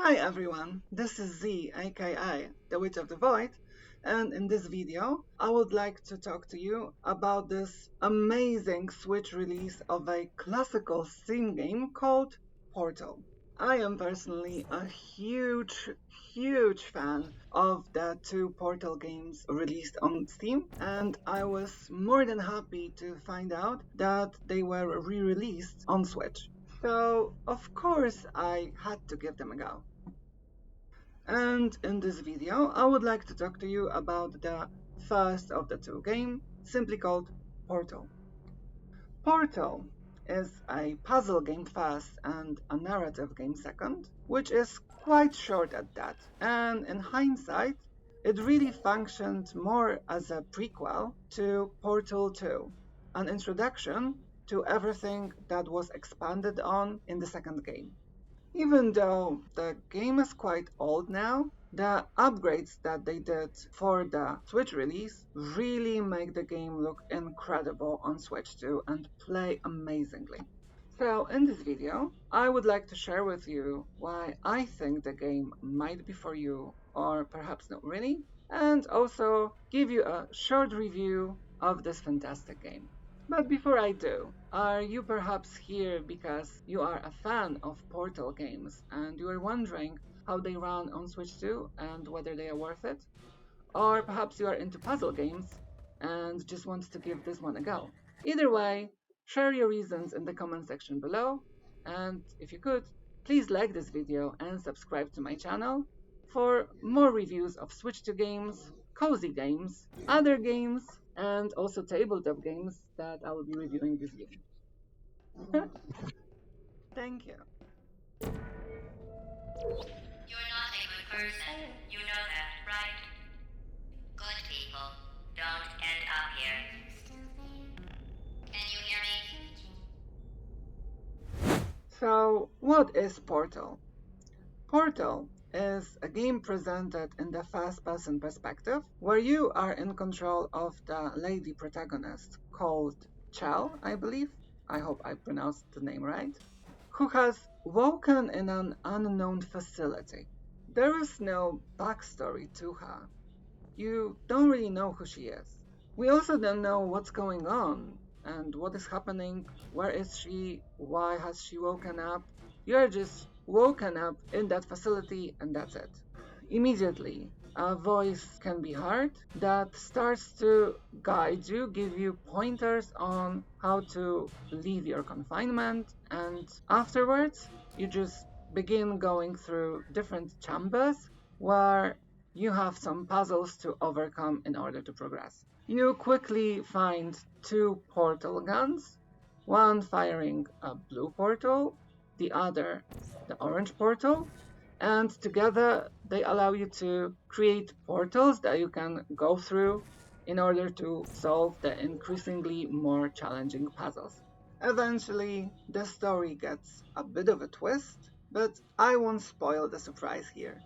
Hi everyone, this is Z, aka the Witch of the Void, and in this video I would like to talk to you about this amazing Switch release of a classical Steam game called Portal. I am personally a huge fan of the two Portal games released on Steam, and I was more than happy to find out that they were re-released on Switch. So, of course, I had to give them a go. And in this video, I would like to talk to you about the first of the two games, simply called Portal. Portal is a puzzle game first and a narrative game second, which is quite short at that. And in hindsight, it really functioned more as a prequel to Portal 2, an introduction to everything that was expanded on in the second game. Even though the game is quite old now, the upgrades that they did for the Switch release really make the game look incredible on Switch 2 and play amazingly. So in this video, I would like to share with you why I think the game might be for you, or perhaps not really, and also give you a short review of this fantastic game. But before I do, are you perhaps here because you are a fan of Portal games and you are wondering how they run on Switch 2 and whether they are worth it? Or perhaps you are into puzzle games and just want to give this one a go. Either way, share your reasons in the comment section below, and if you could, please like this video and subscribe to my channel for more reviews of Switch 2 games, cozy games, other games, and also tabletop games that I will be reviewing this year. Thank you. You're not a good person. You know that, right? Good people don't end up here. Can you hear me? So, what is Portal? Portal is a game presented in the first-person perspective, where you are in control of the lady protagonist called Chell, I believe. I hope I pronounced the name right. Who has woken in an unknown facility. There is no backstory to her. You don't really know who she is. We also don't know what's going on and what is happening. Where is she? Why has she woken up? You're just woken up in that facility and that's it. Immediately, a voice can be heard that starts to guide you, give you pointers on how to leave your confinement, and afterwards, you just begin going through different chambers where you have some puzzles to overcome in order to progress. You quickly find two portal guns, one firing a blue portal, the other the orange portal, and together they allow you to create portals that you can go through in order to solve the increasingly more challenging puzzles. Eventually, the story gets a bit of a twist, but I won't spoil the surprise here.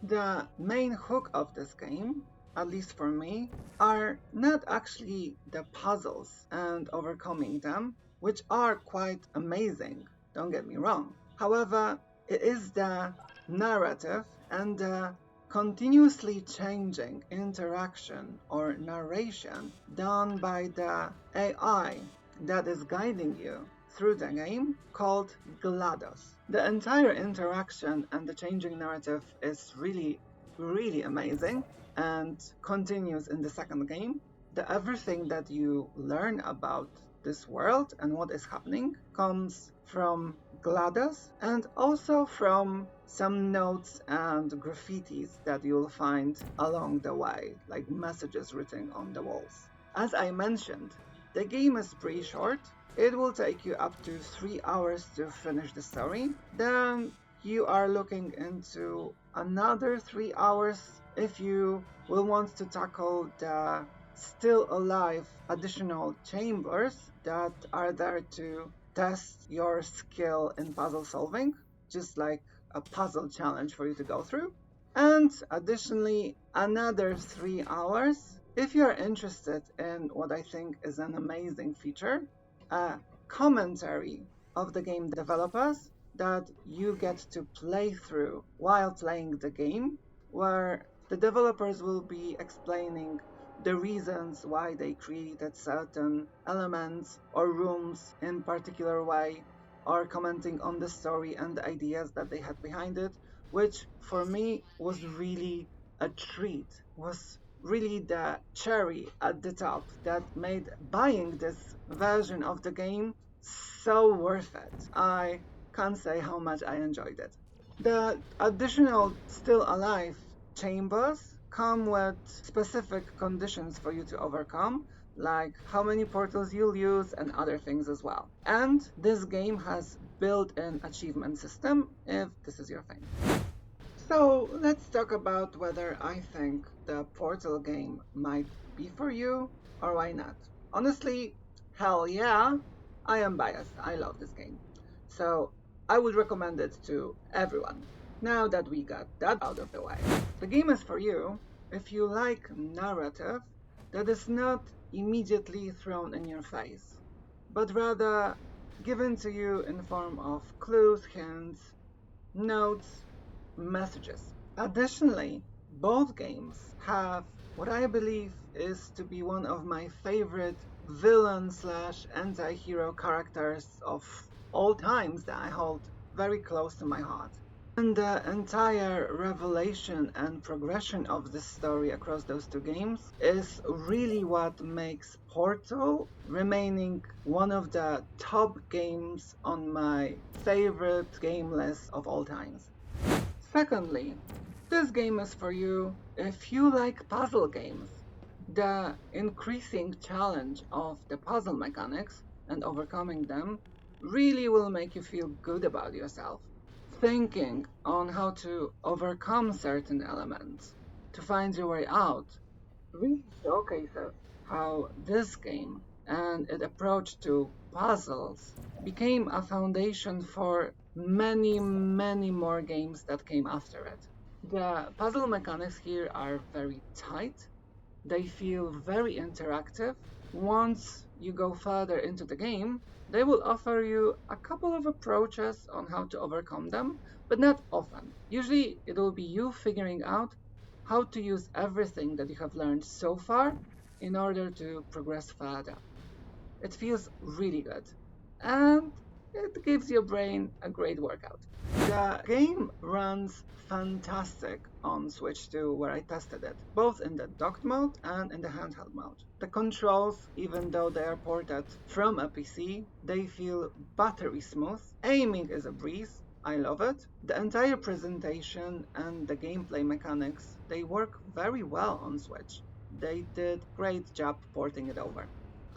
The main hook of this game, at least for me, are not actually the puzzles and overcoming them, which are quite amazing, don't get me wrong. However, it is the narrative and the continuously changing interaction or narration done by the AI that is guiding you through the game called GLaDOS. The entire interaction and the changing narrative is really amazing and continues in the second game. Everything that you learn about this world and what is happening comes from GLaDOS and also from some notes and graffitis that you'll find along the way, like messages written on the walls. As I mentioned, the game is pretty short. It will take you up to 3 hours to finish the story. Then you are looking into another 3 hours if you will want to tackle the still alive additional chambers that are there to test your skill in puzzle solving, just like a puzzle challenge for you to go through. And additionally, another 3 hours if you're interested in what I think is an amazing feature, a commentary of the game developers that you get to play through while playing the game, where the developers will be explaining the reasons why they created certain elements or rooms in particular way, or commenting on the story and the ideas that they had behind it, which for me was really a treat, was really the cherry at the top that made buying this version of the game so worth it. I can't say how much I enjoyed it. The additional Still Alive chambers come with specific conditions for you to overcome, like how many portals you'll use and other things as well. And this game has built-in achievement system if this is your thing. So let's talk about whether I think the Portal game might be for you or why not. Honestly, hell yeah, I am biased. I love this game. So I would recommend it to everyone. Now that we got that out of the way, the game is for you if you like narrative that is not immediately thrown in your face, but rather given to you in form of clues, hints, notes, messages. Additionally, both games have what I believe is to be one of my favorite villain slash anti-hero characters of all times that I hold very close to my heart. And the entire revelation and progression of the story across those two games is really what makes Portal remaining one of the top games on my favorite game list of all times. Secondly, this game is for you if you like puzzle games. The increasing challenge of the puzzle mechanics and overcoming them really will make you feel good about yourself. Thinking on how to overcome certain elements to find your way out really showcases how this game and its approach to puzzles became a foundation for many, many more games that came after it. The puzzle mechanics here are very tight. They feel very interactive. Once you go further into the game, they will offer you a couple of approaches on how to overcome them, but not often. Usually, it will be you figuring out how to use everything that you have learned so far in order to progress further. It feels really good, and it gives your brain a great workout. The game runs fantastic on Switch 2, where I tested it, both in the docked mode and in the handheld mode. The controls, even though they are ported from a PC, they feel buttery smooth. Aiming is a breeze. I love it. The entire presentation and the gameplay mechanics, they work very well on Switch. They did great job porting it over.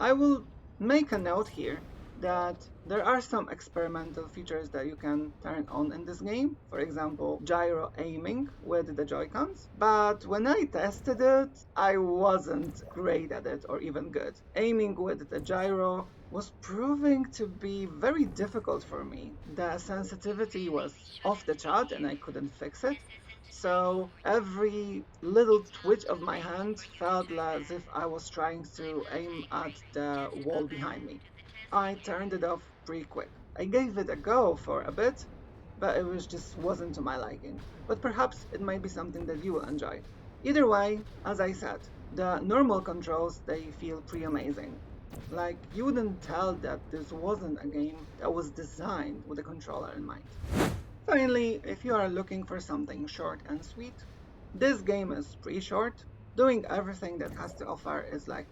I will make a note here that there are some experimental features that you can turn on in this game. For example, gyro aiming with the Joy-Cons. But when I tested it, I wasn't great at it or even good. Aiming with the gyro was proving to be very difficult for me. The sensitivity was off the chart and I couldn't fix it. So every little twitch of my hand felt as if I was trying to aim at the wall behind me. I turned it off pretty quick. I gave it a go for a bit, but it just wasn't to my liking. But perhaps it might be something that you will enjoy. Either way, as I said, the normal controls, they feel pretty amazing. Like, you wouldn't tell that this wasn't a game that was designed with a controller in mind. Finally, if you are looking for something short and sweet, this game is pretty short. Doing everything that has to offer is like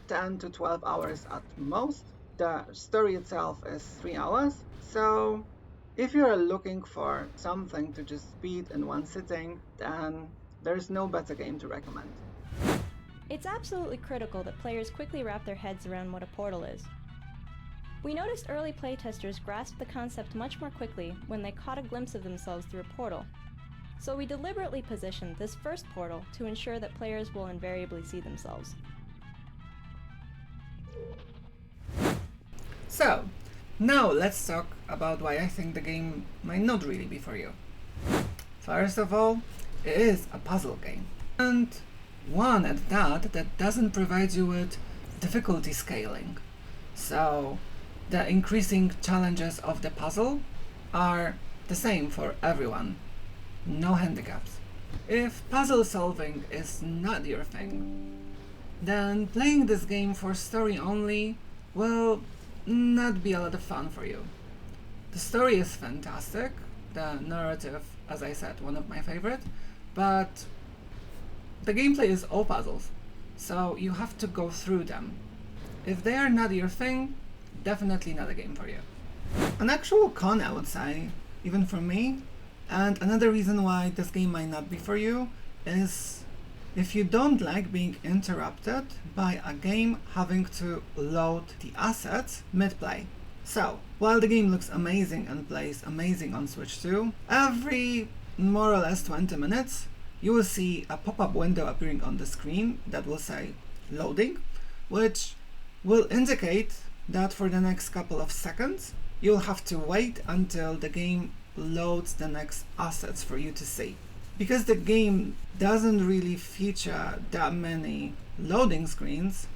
10 to 12 hours at most. The story itself is 3 hours, so if you are looking for something to just beat in one sitting, then there's no better game to recommend. It's absolutely critical that players quickly wrap their heads around what a portal is. We noticed early playtesters grasped the concept much more quickly when they caught a glimpse of themselves through a portal. So we deliberately positioned this first portal to ensure that players will invariably see themselves. So, now let's talk about why I think the game might not really be for you. First of all, it is a puzzle game. And one at that doesn't provide you with difficulty scaling. So, the increasing challenges of the puzzle are the same for everyone. No handicaps. If puzzle solving is not your thing, then playing this game for story only will not be a lot of fun for you. The story is fantastic, the narrative, as I said, one of my favorite, but the gameplay is all puzzles, so you have to go through them. If they are not your thing, definitely not a game for you. An actual con, I would say, even for me, and another reason why this game might not be for you, is if you don't like being interrupted by a game having to load the assets mid-play. So, while the game looks amazing and plays amazing on Switch 2, every more or less 20 minutes, you will see a pop-up window appearing on the screen that will say loading, which will indicate that for the next couple of seconds, you'll have to wait until the game loads the next assets for you to see. Because the game doesn't really feature that many loading screens,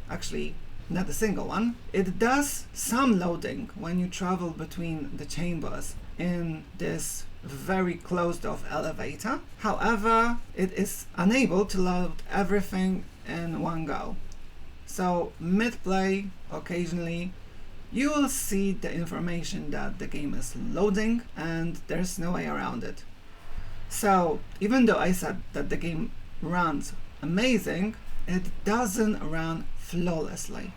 actually not a single one, it does some loading when you travel between the chambers in this very closed off elevator. However, it is unable to load everything in one go. So mid-play, occasionally, you will see the information that the game is loading and there's no way around it. So even though I said that the game runs amazing, it doesn't run flawlessly.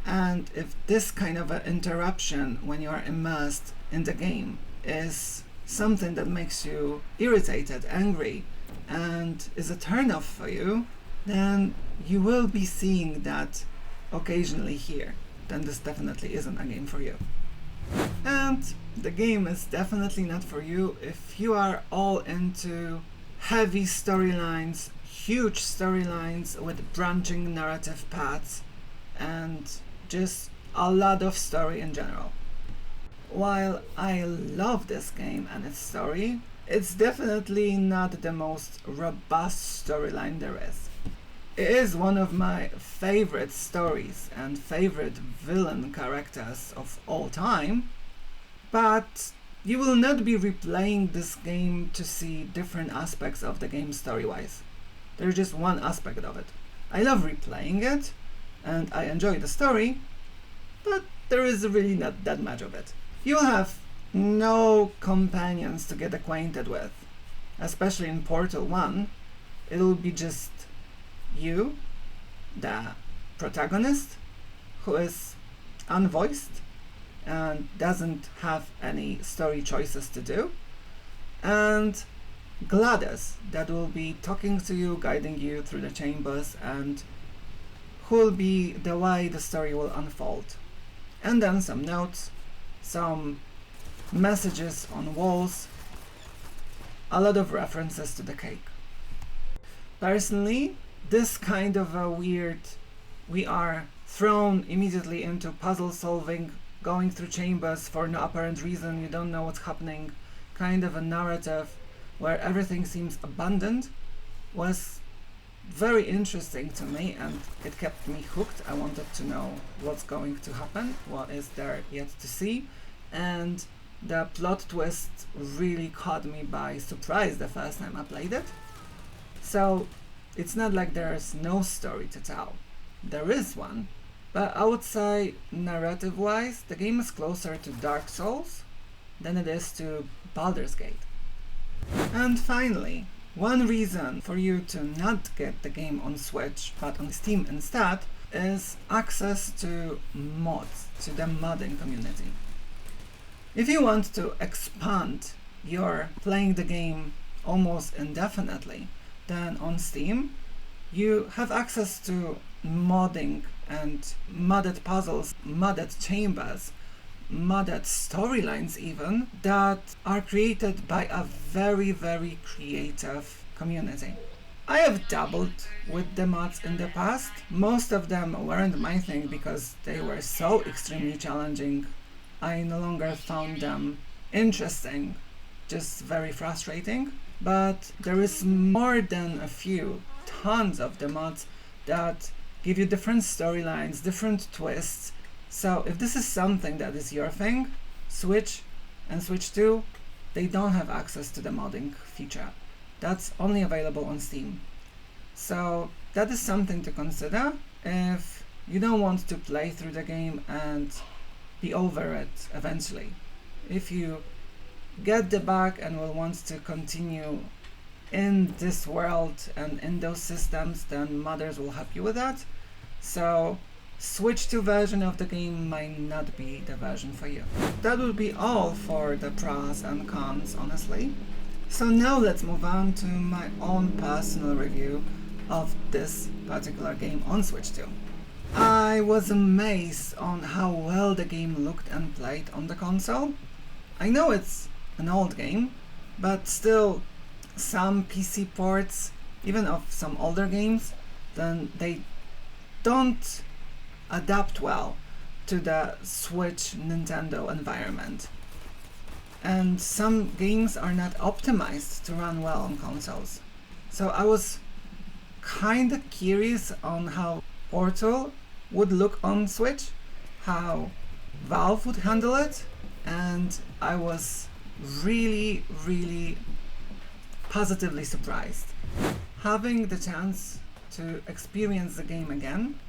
And if this kind of an interruption when you are immersed in the game is something that makes you irritated, angry, and is a turn off for you, then you will be seeing that occasionally here. Then this definitely isn't a game for you. And the game is definitely not for you if you are all into heavy storylines, huge storylines with branching narrative paths, and just a lot of story in general. While I love this game and its story, it's definitely not the most robust storyline there is. It is one of my favorite stories and favorite villain characters of all time, but you will not be replaying this game to see different aspects of the game story-wise. There's just one aspect of it. I love replaying it, and I enjoy the story, but there is really not that much of it. You'll have no companions to get acquainted with, especially in Portal 1. It'll be just you, the protagonist, who is unvoiced and doesn't have any story choices to do, and GLaDOS, that will be talking to you, guiding you through the chambers, and who will be the way the story will unfold. And then some notes, some messages on walls, a lot of references to the cake. Personally, this kind of a weird, we are thrown immediately into puzzle solving, going through chambers for no apparent reason, you don't know what's happening, kind of a narrative where everything seems abundant, was very interesting to me, and it kept me hooked. I wanted to know what's going to happen, what is there yet to see, and the plot twist really caught me by surprise the first time I played it. So it's not like there's no story to tell. There is one, but I would say narrative-wise, the game is closer to Dark Souls than it is to Baldur's Gate. And finally, one reason for you to not get the game on Switch but on Steam instead is access to mods, to the modding community. If you want to expand your playing the game almost indefinitely, then on Steam you have access to modding and modded puzzles, modded chambers, modded storylines even, that are created by a very, very creative community. I have dabbled with the mods in the past. Most of them weren't my thing because they were so extremely challenging. I no longer found them interesting, just very frustrating. But there is more than a few, tons of the mods that give you different storylines, different twists. So if this is something that is your thing, switch and Switch 2, they don't have access to the modding feature. That's only available on Steam. So that is something to consider if you don't want to play through the game and be over it eventually. If you get the bug and will want to continue in this world and in those systems, then modders will help you with that. So Switch 2 version of the game might not be the version for you. That would be all for the pros and cons, honestly. So now let's move on to my own personal review of this particular game on Switch 2. I was amazed on how well the game looked and played on the console. I know it's an old game, but still some PC ports, even of some older games, then they don't adapt well to the Switch Nintendo environment. And some games are not optimized to run well on consoles. So I was kinda curious on how Portal would look on Switch, how Valve would handle it, and I was really, really positively surprised. Having the chance to experience the game again,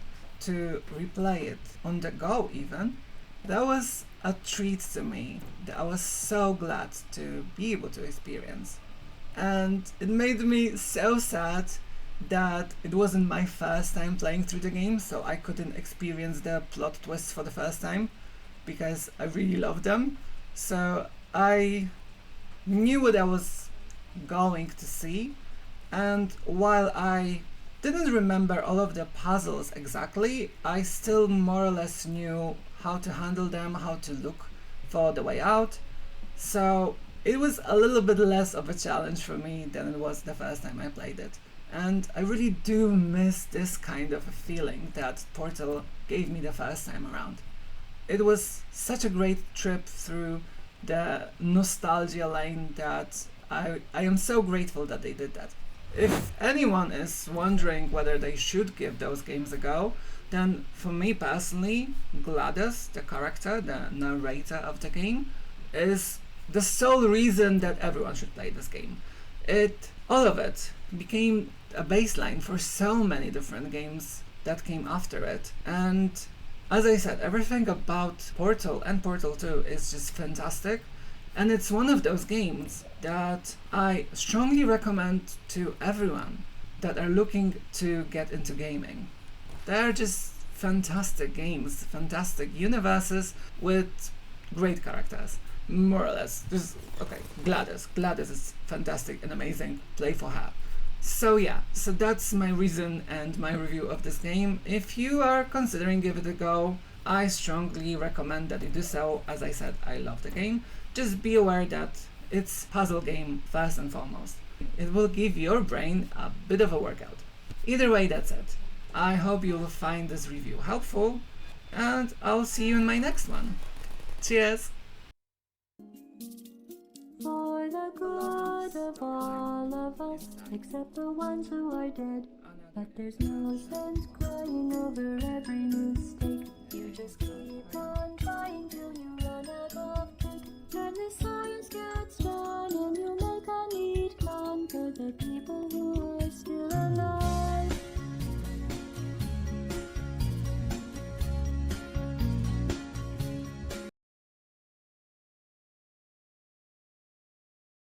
to replay it on the go even, that was a treat to me that I was so glad to be able to experience. And it made me so sad that it wasn't my first time playing through the game, so I couldn't experience the plot twists for the first time, because I really loved them. So I knew what I was going to see, and while I didn't remember all of the puzzles exactly, I still more or less knew how to handle them, how to look for the way out. So it was a little bit less of a challenge for me than it was the first time I played it. And I really do miss this kind of a feeling that Portal gave me the first time around. It was such a great trip through the nostalgia lane that I am so grateful that they did that. If anyone is wondering whether they should give those games a go, then for me personally, GLaDOS, the character, the narrator of the game, is the sole reason that everyone should play this game. All of it became a baseline for so many different games that came after it. And as I said, everything about Portal and Portal 2 is just fantastic. And it's one of those games that I strongly recommend to everyone that are looking to get into gaming. They're just fantastic games, fantastic universes with great characters, more or less. GLaDOS. GLaDOS is fantastic and amazing. Play for her. So yeah, so that's my reason and my review of this game. If you are considering giving it a go, I strongly recommend that you do so. As I said, I love the game. Just be aware that it's a puzzle game first and foremost. It will give your brain a bit of a workout. Either way, that's it. I hope you'll find this review helpful, and I'll see you in my next one. Cheers! For the good of all of us, except the ones who are dead. But there's no sense crying over every mistake. You just keep on trying till you